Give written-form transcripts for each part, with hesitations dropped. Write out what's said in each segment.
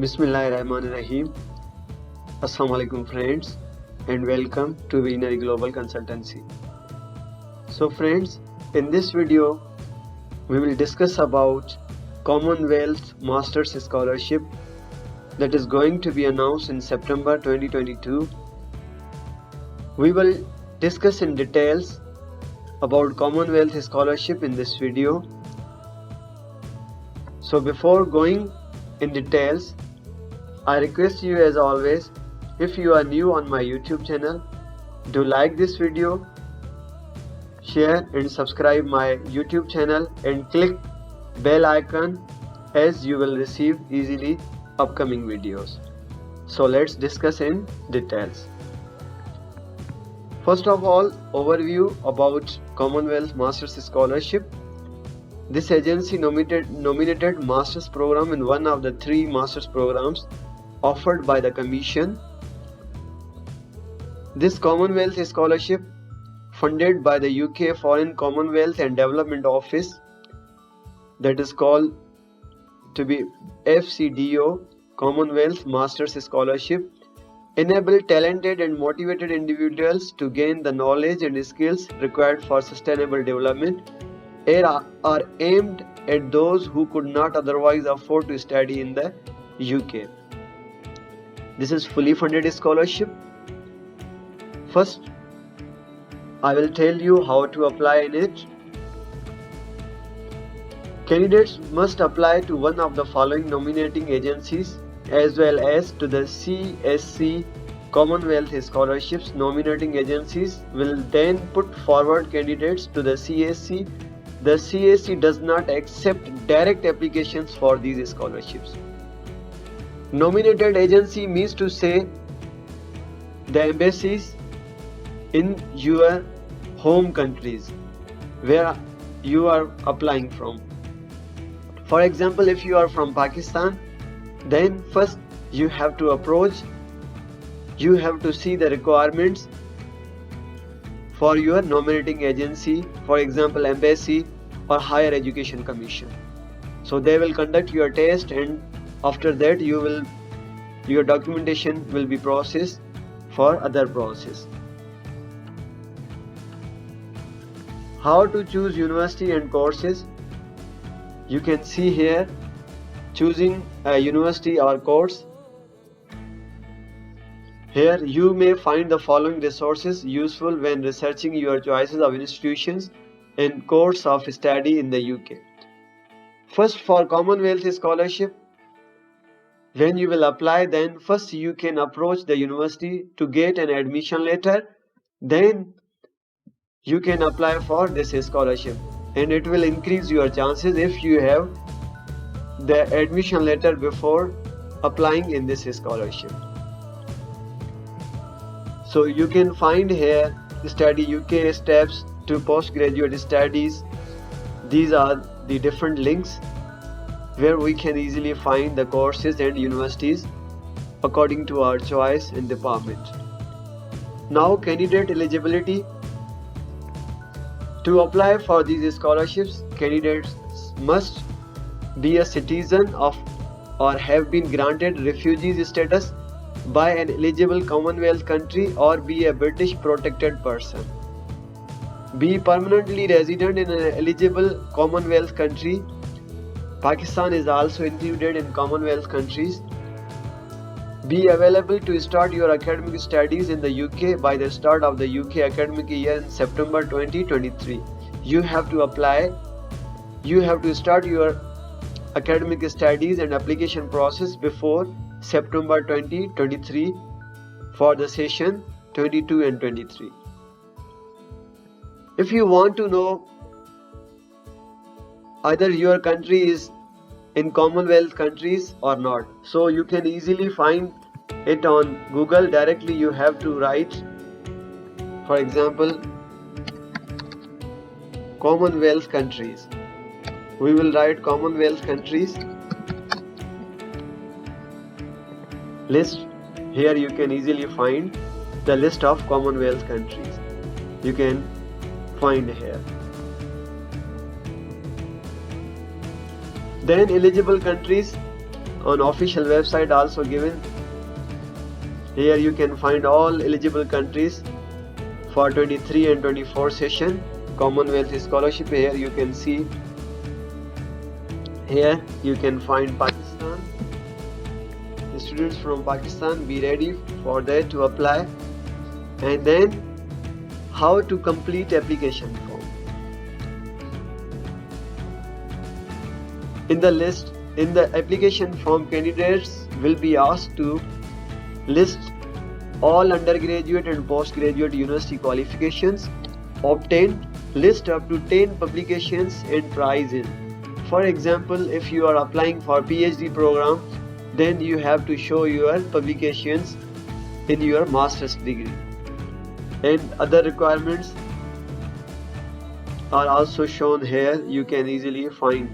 Bismillahirrahmanirrahim. Assalamu alaikum friends, and welcome to Visionary Global Consultancy. So friends, in this video we will discuss about Commonwealth Masters Scholarship that is going to be announced in September 2022. We will discuss in details about Commonwealth Scholarship in this video. So before going in details, I request you as always, if you are new on my YouTube channel, do like this video, share and subscribe my YouTube channel and click bell icon as you will receive easily upcoming videos. So let's discuss in details. First of all, overview about Commonwealth Masters Scholarship. This agency nominated master's program in one of the three master's programs offered by the Commission. This Commonwealth Scholarship, funded by the UK Foreign Commonwealth and Development Office, that is called to be FCDO, Commonwealth Masters Scholarship, enable talented and motivated individuals to gain the knowledge and skills required for sustainable development are aimed at those who could not otherwise afford to study in the UK. This is fully funded scholarship. First, I will tell you how to apply in it. Candidates must apply to one of the following nominating agencies as well as to the CSC Commonwealth Scholarships. Nominating agencies will then put forward candidates to the CSC. The CSC does not accept direct applications for these scholarships. Nominated agency means to say the embassies in your home countries where you are applying from. For example, if you are from Pakistan, then first you have to approach, you have to see the requirements for your nominating agency, for example embassy or higher education commission. So they will conduct your test, and after that your documentation will be processed for other process. How to choose university and courses? You can see here choosing a university or course. Here you may find the following resources useful when researching your choices of institutions and course of study in the UK. First, for Commonwealth Scholarship, when you will apply, then first you can approach the university to get an admission letter. Then you can apply for this scholarship, and it will increase your chances if you have the admission letter before applying in this scholarship. So you can find here study UK steps to postgraduate studies. These are the different links where we can easily find the courses and universities according to our choice and department. Now, candidate eligibility. To apply for these scholarships, candidates must be a citizen of or have been granted refugee status by an eligible Commonwealth country or be a British protected person. Be permanently resident in an eligible Commonwealth country. Pakistan is also included in Commonwealth countries. Be available to start your academic studies in the UK by the start of the UK academic year in September 2023. You have to apply. You have to start your academic studies and application process before September 2023 for the session 22 and 23. If you want to know either your country is in Commonwealth countries or not, so you can easily find it on Google. Directly you have to write, for example, Commonwealth countries. We will write Commonwealth countries list. Here you can easily find the list of Commonwealth countries. You can find here. Then eligible countries on official website also given. Here you can find all eligible countries for 23 and 24 session Commonwealth scholarship. Here you can see, here you can find Pakistan. The students from Pakistan, be ready for that to apply. And then how to complete application form. In the application form, candidates will be asked to list all undergraduate and postgraduate university qualifications obtained, list up to 10 publications and prize in. For example, if you are applying for PhD program, then you have to show your publications in your master's degree. And other requirements are also shown here, you can easily find.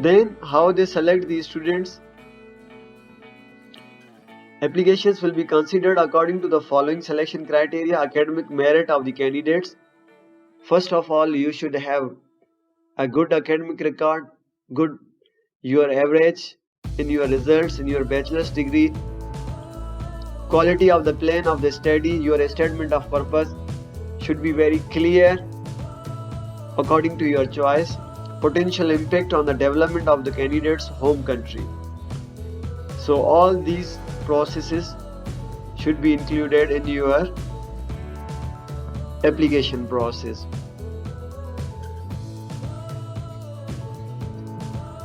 Then how they select these students? Applications will be considered according to the following selection criteria: academic merit of the candidates. First of all, you should have a good academic record, good your average in your results in your bachelor's degree, quality of the plan of the study, your statement of purpose should be very clear according to your choice, potential impact on the development of the candidate's home country. So all these processes should be included in your application process.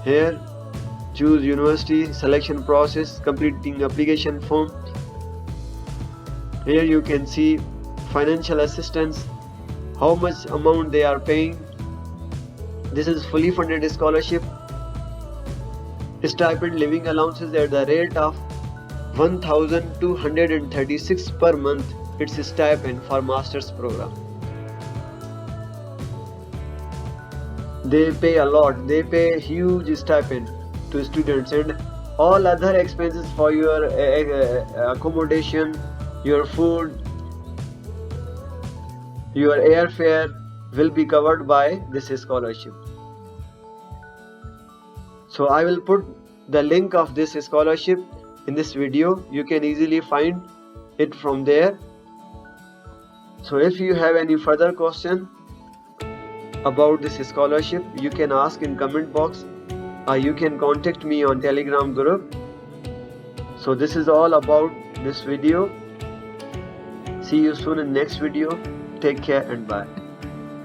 Here, choose university selection process, completing application form. Here you can see financial assistance, how much amount they are paying. This is fully funded scholarship. Stipend, living allowances at the rate of 1,236 per month. It's a stipend for master's program. They pay a lot. They pay huge stipend to students, and all other expenses for your accommodation, your food, your airfare will be covered by this scholarship. So I will put the link of this scholarship in this video. You can easily find it from there. So if you have any further question about this scholarship, you can ask in comment box, or you can contact me on Telegram group. So this is all about this video. See you soon in next video. Take care and bye.